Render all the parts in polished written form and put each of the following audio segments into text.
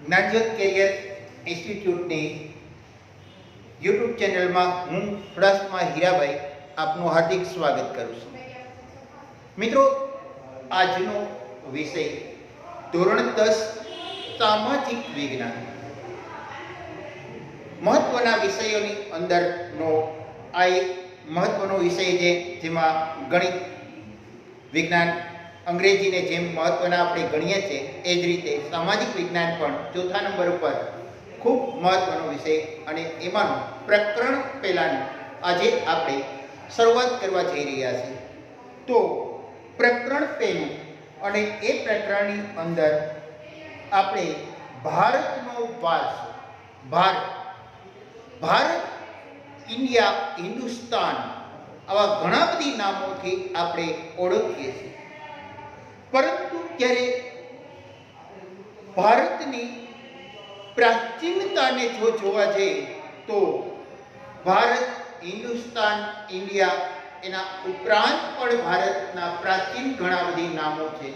Gyanjyot carrier ઇન્સ્ટિટ્યૂટની YouTube ચેનલમાં હું ફ્રાસમાં હીરાભાઈ આપનું હાર્દિક સ્વાગત કરું છું. મિત્રો, આજનો વિષય ધોરણ 10 સામાજિક વિજ્ઞાન. મહત્વના વિષયોની અંદરનો આ એક મહત્વનો વિષય છે, જેમાં ગણિત વિજ્ઞાન અંગ્રેજીને જેમ મહત્વના આપણે ગણીએ છીએ એ જ રીતે સામાજિક વિજ્ઞાન પણ ચોથા નંબર ઉપર ખૂબ મહત્વનો વિષય, અને એમાંનું પ્રકરણ પહેલાંનું આજે આપણે શરૂઆત કરવા જઈ રહ્યા છીએ. તો પ્રકરણ પહેલું, અને એ પ્રકરણની અંદર આપણે ભારતનો વારસો, ભારત, ઇન્ડિયા, હિન્દુસ્તાન, આવા ઘણા બધી નામોથી આપણે ઓળખીએ છીએ. પરંતુ જ્યારે ભારતની પ્રાચીનતાને જો જોવા જઈએ તો ભારત, હિન્દુસ્તાન, ઇન્ડિયા, એના ઉપરાંત પણ ભારતના પ્રાચીન ઘણા બધી નામો છે,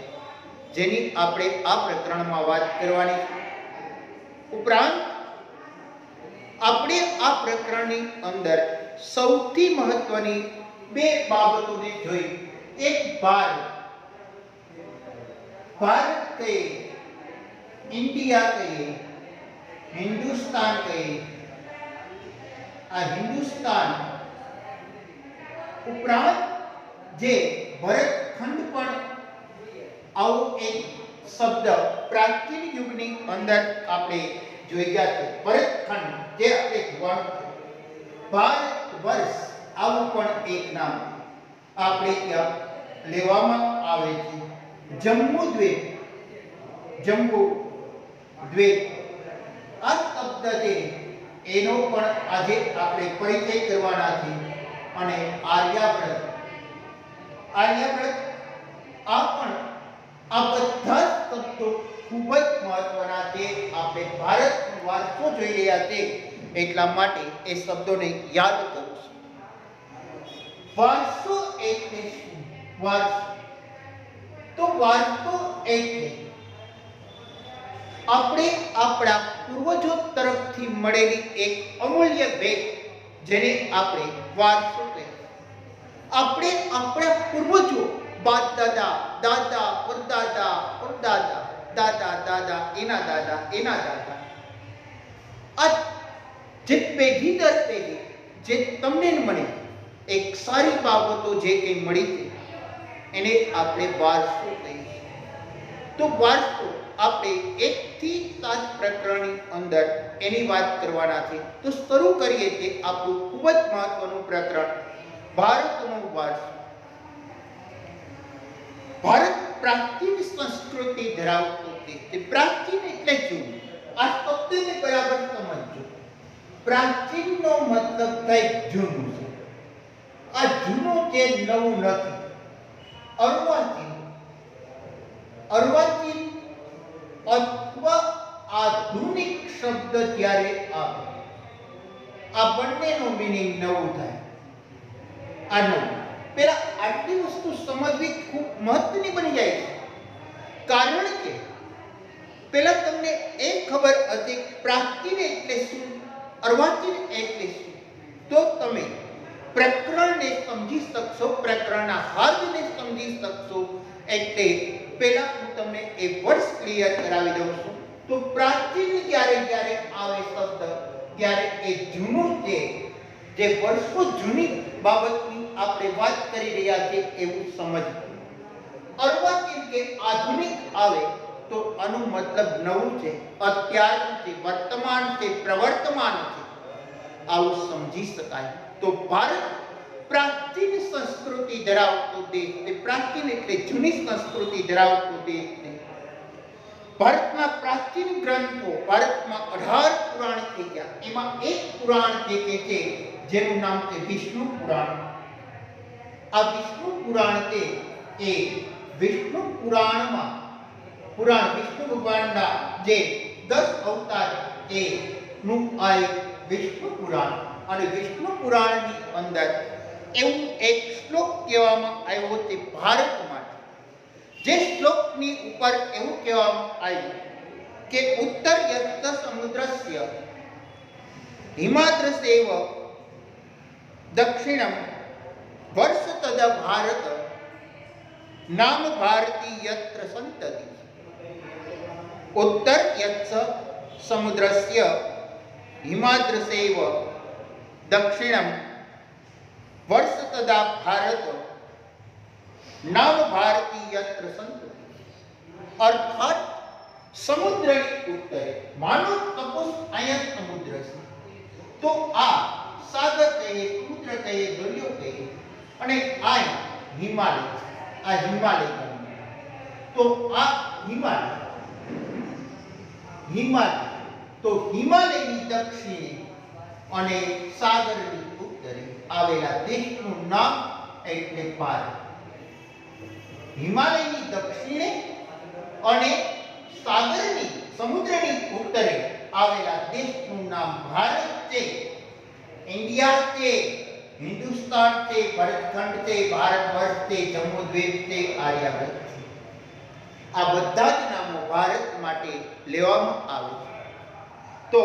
જેની આપણે આ પ્રકરણમાં વાત કરવાની છે. ઉપરાંત આપણે આ પ્રકરણની અંદર સૌથી મહત્વની બે બાબતોને જોઈ. એક, ભારત કહીએ, ઇન્ડિયા કહીએ, હિન્દુસ્તાન કહીએ. આ હિન્દુસ્તાન ઉપરાંત જે ભરતખંડ પણ આવો એક શબ્દ પ્રાચીન યુગની અંદર આપણે જોઈ ગયા છે. ભરતખંડ જે આપણે જોવાનું છે. ભારત વર્ષ આવું પણ એક નામ આપણે ત્યાં લેવામાં આવે છે. જમ્બુ દ્વીપ, આ શબ્દ છે એનો પણ આજે આપણે પરિચય કરવાના છે. અને આર્યાવ્રત, આ પણ આ બધા શબ્દો ખૂબ જ મહત્વના છે. આપણે ભારતનો વારસો જોઈ રહ્યા છે, એટલા માટે એ શબ્દોને યાદ કરું છું. વારસો એટલે શું? વારસો એટલે આપણે આપણા પૂર્વજો તરફથી મળેલી એક અમૂલ્ય ભેટ, જેને આપણે વારસો કહીએ. આપણે આપણા પૂર્વજો, બાપ દાદા, દાદા, પરદાદા, પરદાદા, દાદા, દાદા, એના દાદા, એના દાદા, આ જે પેઢી દર પેઢી જે તમને મને એક સારી બાબતો જે કંઈ મળી છે, એને આપણે વારસો કહીએ. તો વારસો આપણે 1 થી 7 પ્રકરણની અંદર એની વાત કરવાના છે. તો શરૂ કરીએ કે આપણું ખૂબ જ મહત્વનું પ્રકરણ, ભારતનો વારસો. ભારત પ્રાચીન સંસ્કૃતિ ધરાવતું દેશ છે. પ્રાચીન એટલે જૂનું. આ શબ્દને બરાબર સમજજો. પ્રાચીનનો મતલબ થાય જૂનું છે. આ જૂનું જે નવું નથી. અર્વાચીન અથવા આધુનિક શબ્દ જ્યારે આવે, આ બંનેનો મિનિંગ નવું થાય. આ નવું. પેલા આટલી વસ્તુ સમજવી ખૂબ મહત્વની બની જાય છે, કારણ કે પેલા તમને એ ખબર હતી પ્રાચીન એટલે શું, અર્વાચીન એટલે શું, તો તમે પ્રકરણને સમજી શકશો, પ્રકરણના હાર્દને સમજી શકશો. એટલે પહેલા હું તમને એ વર્ષ ક્લિયર કરાવી દઉં છું. તો પ્રાચીન જ્યારે આવે શબ્દ, ત્યારે એ જૂનું છે, જે વર્ષો જૂની બાબતની આપણે વાત કરી રહ્યા છીએ એવું સમજવું. અર્વાચીન કે આધુનિક આવે તો આનો મતલબ નવું છે, અત્યારનું છે, વર્તમાન છે, પ્રવર્તમાન છે, આવું સમજી શકાય. તો ભારત પ્રાચીન સંસ્કૃતિ ધરાવતો દેશ છે. પ્રાચીન એટલે જૂની સંસ્કૃતિ ધરાવતો દેશ છે. ભારતના પ્રાચીન ગ્રંથો, ભારતમાં 18 પુરાણ થઈ ગયા. એમાં એક પુરાણ જે છે જેનું નામ છે વિષ્ણુ પુરાણ. આ વિષ્ણુ પુરાણ છે એ વિષ્ણુ પુરાણમાં વિષ્ણુ ભગવાનના જે 10 અવતાર એ નું આ વિષ્ણુ પુરાણ. અને વિષ્ણુ પુરાણની અંદર એવું એક શ્લોક કહેવામાં આવ્યો છે ભારત માટે. જે શ્લોકની ઉપર એવું કહેવામાં આવ્યું કે ઉત્તર યસ્ત સમુદ્રસ્ય હિમાદ્રસેવ દક્ષિણમ વર્ષ તદ ભારત નામ ભારતી યત્ર સંતતિ. ઉત્તર યસ્ત સમુદ્રસ્ય હિમાદ્રસેવ દક્ષિણમ વર્ષ તદા ભારત નામ ભારતી યત્ર સંતતિ. અર્થાત સમુદ્રની ઉત્તરે માનો તપસ અહીંયા સમુદ્ર છે, તો આ સાગર કહીએ, સમુદ્ર કહીએ, દરિયો કહીએ, અને આ હિમાલય, આ હિમાલય કહીએ. તો આ હિમાલય તો હિમાલયની દક્ષિણે અને સાગરની ઉત્તરે આવેલા દેશનું નામ એટલે ભારત. હિમાલયની દક્ષિણે અને સાગરની સમુદ્રની ઉત્તરે આવેલા દેશનું નામ ભારત છે. ઇન્ડિયા છે, હિન્દુસ્તાન છે, ભરતખંડ છે, ભારત વર્ષ છે, જમ્મુદ્વીપ છે, આર્યાવર્ત છે. આ બધા જ નામો ભારત માટે લેવામાં આવે છે. તો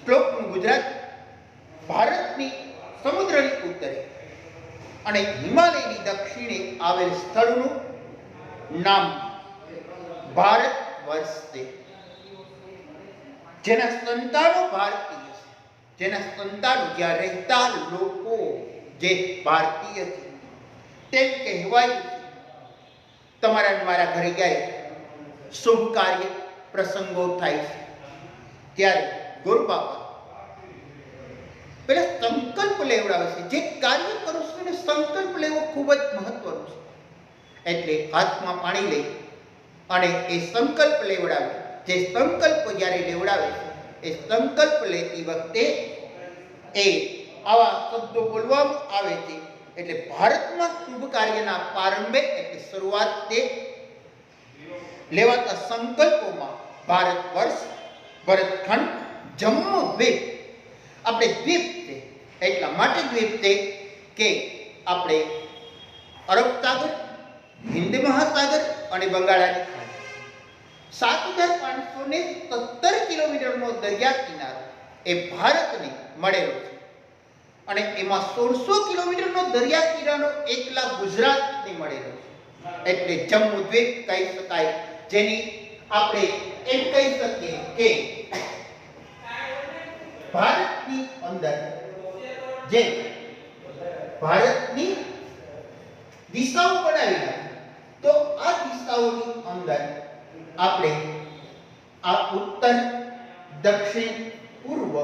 શ્લોકનું ગુજરાત: ભારતની સમુદ્રની ઉત્તરે અને હિમાલયની દક્ષિણે આવેલ સ્થળનું નામ ભારત વર્ષ છે. જેના સંતાનો ભારતીય છે, જેના સંતાનો જ્યાં રહેતા લોકો જે ભારતીય છે તેમ કહેવાય છે. તમારા મારા ઘરે ક્યારે શુભ કાર્ય પ્રસંગો થાય છે ત્યારે ગુરુબાપા પેલા સંકલ્પ લેવડાવે છે. જે કાર્ય કરો છો એને સંકલ્પ લેવો ખૂબ જ મહત્વનું છે. એટલે હાથમાં પાણી લઈ અને એ સંકલ્પ લેવડાવે. જે સંકલ્પ જ્યારે લેવડાવે એ સંકલ્પ લેતી વખતે એ આવા શબ્દો બોલવામાં આવે છે. એટલે ભારતમાં શુભ કાર્યના પ્રારંભે એટલે શરૂઆત તે લેવાતા સંકલ્પોમાં ભારત વર્ષ, ભરતખંડ, જમ્મુદ્વીપ, આપણે દ્વીપ છે એટલા માટે દ્વીપ છે કે આપણે અરબ સાગર, હિન્દ મહાસાગર અને બંગાળાની ખાડી, 7517 કિલોમીટરનો દરિયા કિનારો એ ભારતને મળેલો છે. અને એમાં 1600 કિલોમીટરનો દરિયા કિનારો એકલા ગુજરાતને મળેલો છે. એટલે જમ્મુદ્વીપ કહી શકાય. જેની આપણે એમ કહી શકીએ કે ભારતની અંદર જે ભારતની દિશાઓ બનાવેલા તો આ દિશાઓની અંદર આપણે આ ઉત્તર, દક્ષિણ, પૂર્વ,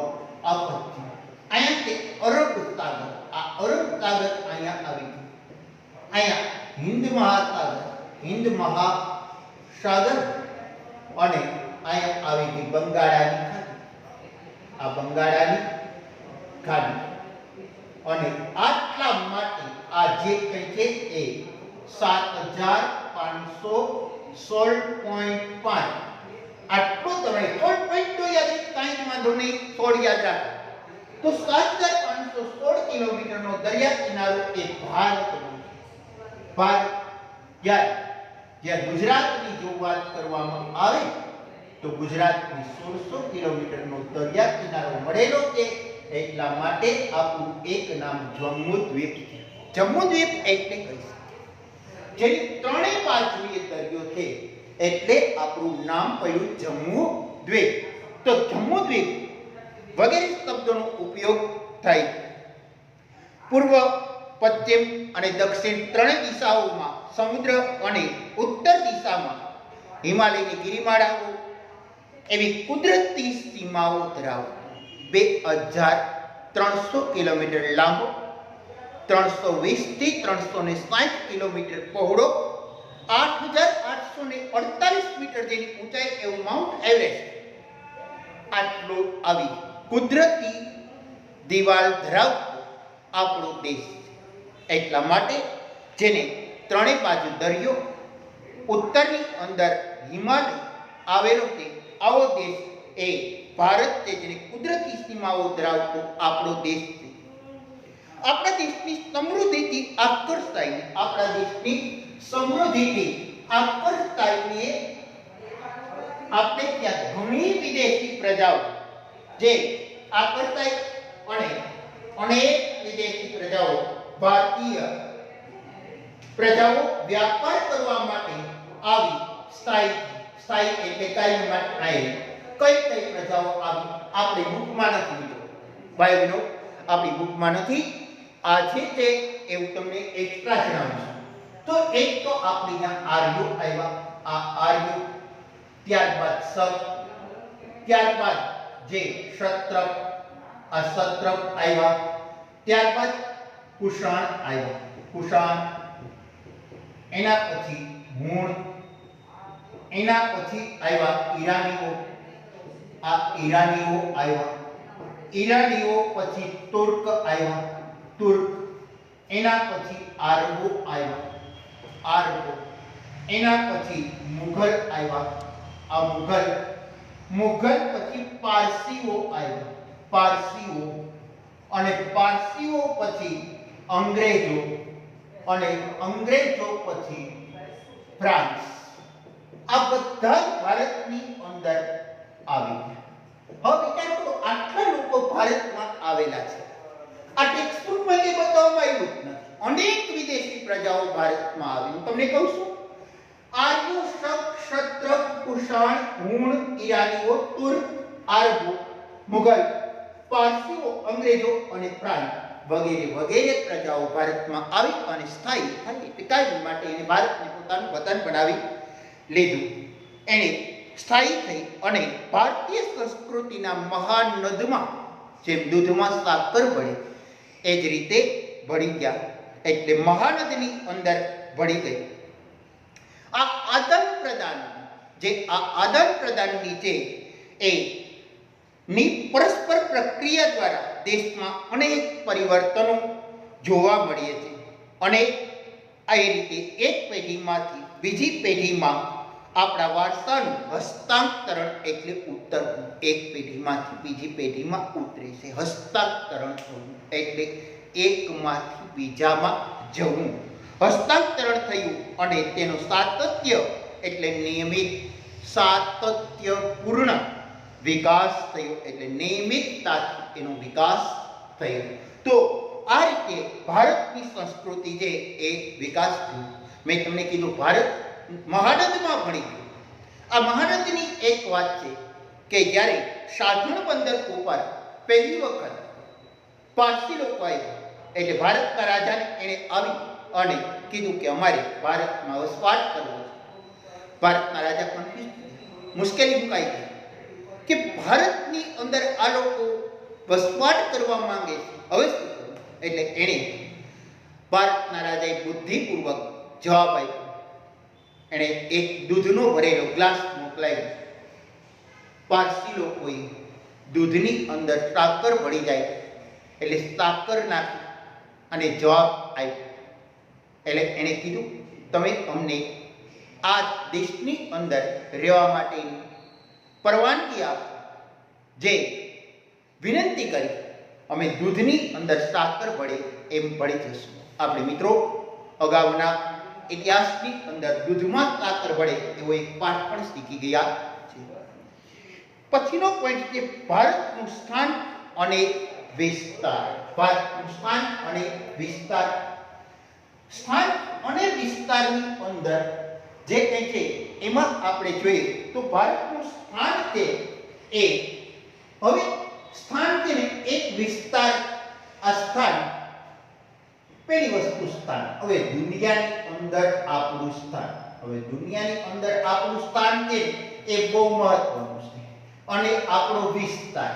આ પશ્ચિમ, અહીંયા અરબ સાગર, આ અરબ સાગર અહીંયા આવી ગયું. અહીંયા હિન્દ મહાસાગર, હિન્દ મહાસાગર અને અહીંયા આવી ગઈ બંગાળાની ખાડી, આ બંગાળાની ખાડી. અને આટલા માટે આ જે કંઈ છે એ 7516.5 આટલો તમે 16 યાદ રાખો, કાંઈ વાંધો નહીં, 16 યાદ રાખો. તો 7516 કિલોમીટરનો દરિયા કિનારો એ ભારતનો. ભારત જ્યાં ગુજરાતની જો વાત કરવામાં આવે તો ગુજરાતની 1600 કિલોમીટરનો દરિયા કિનારો મળેલો છે. એટલા માટે આપણું એક નામ જમ્મુદ્વીપ છે. જમ્મુદ્વીપ એટલે કહી શકાય જેની ત્રણેય બાજુએ દરિયો છે એટલે આપણું નામ પડ્યું જમ્મુદ્વીપ. તો જમ્મુદ્વીપ વગેરે શબ્દોનો ઉપયોગ થાય. પૂર્વ, પશ્ચિમ અને દક્ષિણ ત્રણેય દિશાઓમાં સમુદ્ર અને ઉત્તર દિશામાં હિમાલયની ગિરિમાળાઓ એવી કુદરતી સીમાઓ ધરાવે. 2300 કિલોમીટર લાંબો, 320 થી 360 કિલોમીટર પહોળો, 8848 મીટર જેની ઊંચાઈ એવું માઉન્ટ એવરેસ્ટ આટલો આવી કુદરતી દિવાલ ધરાવતો આપણો દેશ છે. એટલા માટે જેને ત્રણેય બાજુ દરિયો, ઉત્તરની અંદર હિમાલય આવેલો છે, આવો દેશ એ ભારત છે. જેને કુદરતી સીમાઓ ધરાવતો આપણો દેશ છે. આપણા દેશની સમૃદ્ધિથી આકર્ષાઈને, આપણા દેશની સમૃદ્ધિથી આકર્ષાઈને આપણે ત્યાં ઘણી વિદેશી પ્રજાઓ જે આકર્ષાય અને અનેક વિદેશી પ્રજાઓ ભારતીય પ્રજાઓ વ્યાપાર કરવા માટે આવી સ્થાયી એટલે કાયમ માટે આવી કઈ પ્રજાઓ આવી આપણી બુકમાં નથી મિત્રો ભાઈ બહેનો આપણી બુકમાં નથી આ છે તે એવું તમને એક્સ્ટ્રા જણાવું છું તો એક તો આપણી ત્યાં આર્યો આવ્યા આ આર્યો ત્યારબાદ ત્યારબાદ જે ક્ષત્રપ આ ક્ષત્રપ આવ્યા ત્યારબાદ કુષાણ આવ્યા કુષાણ એના પછી હુણ એના પછી આવ્યા ઈરાનીઓ આ ઈરાનીઓ આવ્યા ઈરાનીઓ પછી તુર્ક આવ્યા તુર્ક એના પછી આરબો આવ્યા આરબો એના પછી મુઘલ આવ્યા આ મુઘલ પછી પારસીઓ આવ્યા પારસીઓ અને પારસીઓ પછી અંગ્રેજો અને અંગ્રેજો પછી ફ્રાન્સ આ બધા ભારતની અંદર આવી ગયા હવે વિચાર કરો આટલા લોકો ભારતમાં આવેલા છે આ ટેક્સ્ટબુકમાં જે બતાવવામાં આવ્યું નથી અનેક વિદેશી પ્રજાઓ ભારતમાં આવી હું તમને કહું છું આર્યો શક ક્ષત્રપ કુષાણ હુણ ઈરાનીઓ તુર્ક આરબો મુઘલ પારસીઓ અંગ્રેજો અને ફ્રાન્સ વગેરે વગેરે પ્રજાઓ ભારતમાં આવી અને સ્થાયી થઈ કાયમ માટે એને ભારતને પોતાનું વતન બનાવી લીધું એને સ્થાયી થઈ અને ભારતીય સંસ્કૃતિના મહાનદમાં જેમ દૂધમાં સાકર ભળે એ જ રીતે ભળી ગયા એટલે મહાનદની અંદર ભળી ગઈ આ આદાન પ્રદાન નીચે એ ની પરસ્પર પ્રક્રિયા દ્વારા દેશમાં અનેક પરિવર્તનો જોવા મળે છે અને આ રીતે એક પેઢીમાંથી બીજી પેઢીમાં આપણા વારસાનું હસ્તાંતરણ એટલે ઉતરવું એક પેઢીમાંથી બીજી પેઢીમાં ઉતરે છે હસ્તાંતરણ થવું એટલે એકમાંથી બીજામાં જવું હસ્તાંતરણ થયું અને તેનું સાતત્ય એટલે નિયમિત સાતત્યપૂર્ણ વિકાસ થયો એટલે નિયમિતતાથી એનો વિકાસ થયો તો આ રીતે ભારતની સંસ્કૃતિ જે એ વિકાસ થયો મેં તમને કીધું ભારત મહાનદમાં ભળી ગયું આ મહાનદની એક વાત છે કે જ્યારે સાધણ બંદર ઉપર પહેલી વખત પારસી લોકો આવ્યા એટલે ભારતના રાજાને એણે આવી અને કીધું કે અમારે ભારતમાં વસવાટ કરવો છે ભારતના રાજા કન્ફ્યુઝ મુશ્કેલી મુકાઈ ગઈ કે ભારતની અંદર આ લોકો વસવાટ કરવા માંગે છે હવે શું કરવું એટલે એણે ભારતના રાજાએ બુદ્ધિપૂર્વક જવાબ આપ્યો એણે એક દૂધનો ભરેલો ગ્લાસ મોકલાવ્યો પારસી લોકોએ દૂધની અંદર સાકર ભળી જાય એટલે સાકર નાખી અને જવાબ આપ્યો એટલે એણે કીધું તમે અમને આ દેશની અંદર રહેવા માટેની પરવાનગી આપો જે વિનંતી કરી અમે દૂધની અંદર સાકર ભળે એમ ભળી જશું આપણે મિત્રો અગાઉના ઇતિહાસની અંદર દૂધમાં સાકર ભળે એવો એક પાઠ પણ શીખી ગયા છે પછીનો પોઈન્ટ છે ભારતનું સ્થાન અને વિસ્તાર ભારતનું સ્થાન અને વિસ્તાર સ્થાન અને વિસ્તારની અંદર જે કંઈ છે એમાં આપણે જોઈએ તો ભારતનું સ્થાન છે એ હવે સ્થાન છે ને એક વિસ્તાર આ સ્થાન પહેલી વસ્તુ સ્થાન હવે દુનિયાની અંદર આપણું સ્થાન છે એ બહુ મહત્વનું છે અને આપણો વિસ્તાર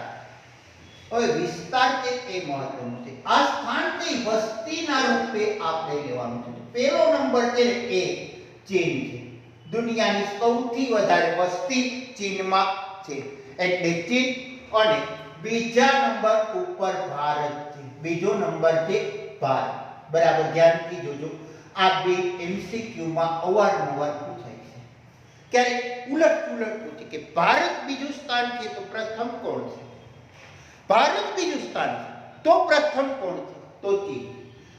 હવે વિસ્તાર છે એ મહત્વનું છે આ સ્થાન છે વસ્તીના રૂપે આપણે લેવાનું છે પહેલો નંબર છે એ ચીન છે દુનિયાની સૌથી વધારે વસ્તી ચીનમાં છે એટલે ચીન અને બીજા નંબર ઉપર ભારત છે બીજો નંબર છે ભારત બરાબર ધ્યાનથી જોજો આ બે MCQ માં અવારનવાર પૂછાય છે ક્યારે ઉલટ પૂછે કે ભારત બીજું સ્થાન છે તો પ્રથમ કોણ છે ભારત બીજું સ્થાન છે તો પ્રથમ કોણ છે તો ચીન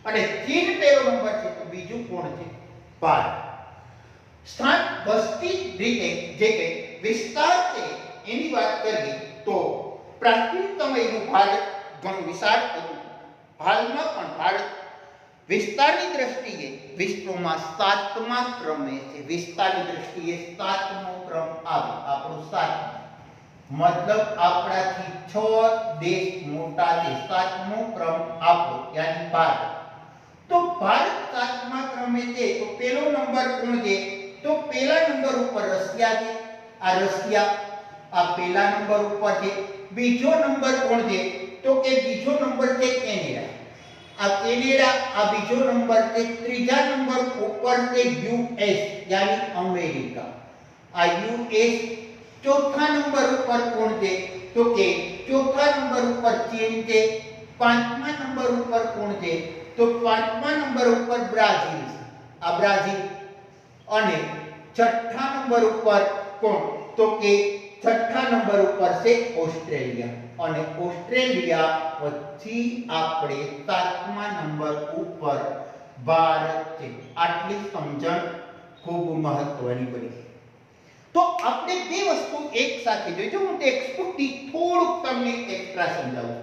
અને ચીન પહેલો નંબર છે તો બીજું કોણ છે ભારત સ્થાન વસ્તી રીતે જે કે વિસ્તાર છે એની વાત કરીએ તો પ્રાચીન સમયનું ભારત ઘણું વિશાળ હતું. હાલમાં પણ ભારત વિસ્તારની દ્રષ્ટિએ વિશ્વમાં 7મા ક્રમે છે. વિસ્તારની દ્રષ્ટિએ 7મો ક્રમ આવે, આપણો 7મો. મતલબ આપણાથી 6 દેશ મોટા છે. 7મો ક્રમ આપણો યાની ભારત. તો ભારત 7મા ક્રમે છે. તો પહેલો નંબર કોણ છે? તો પહેલા નંબર ઉપર રશિયા છે. આ રશિયા આ પહેલા નંબર ઉપર છે. બીજો નંબર કોણ છે? તો કે બીજો નંબર છે કેનેડા. આ કેનેડા આ બીજો નંબર છે. ત્રીજા નંબર ઉપર છે યુએસ યાની અમેરિકા. આ યુએસ. ચોથા નંબર ઉપર કોણ છે? તો કે ચોથા નંબર ઉપર ચીન છે. પાંચમા નંબર ઉપર કોણ છે? તો પાંચમા નંબર ઉપર બ્રાઝિલ છે. આ બ્રાઝિલ. અને છઠ્ઠા નંબર ઉપર કોણ? તો કે છઠ્ઠા નંબર ઉપર છે ઓસ્ટ્રેલિયા. અને ઓસ્ટ્રેલિયા પછી આપણે 7મા નંબર ઉપર ભારત છે. આટલી સમજણ ખૂબ મહત્વની બની. તો આપણે બે વસ્તુ એક સાથે જોઈએ. હું ટેક્સ્ટબુકથી થોડુંક તમને એક્સ્ટ્રા સમજાવું.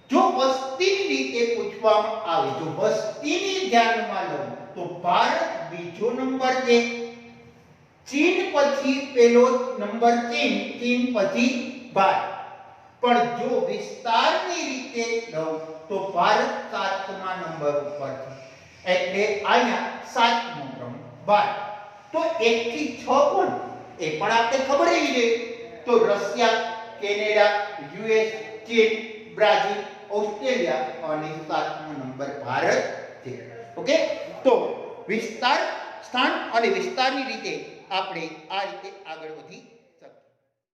જો વસ્તીની રીતે પૂછવામાં આવે, જો વસ્તીને ધ્યાનમાં લો તો ભારત બીજો નંબર છે. ચીન પછી પેલો નંબર ચીન પછી ભારત. પણ જો વિસ્તારની રીતે લો તો ભારત 7મા નંબર ઉપર છે. એટલે અહીંયા 7મો ક્રમ ભારત. તો 1 થી 6 કોણ? એ પણ આપણે ખબર જ છે. તો રશિયા, કેનેડા, યુએસ, ચીન, બ્રાઝિલ, ઓસ્ટ્રેલિયા અને 7મો નંબર ભારત છે. ઓકે. તો વિસ્તાર, સ્થાન અને વિસ્તારની રીતે આપણે આ રીતે આગળ વધી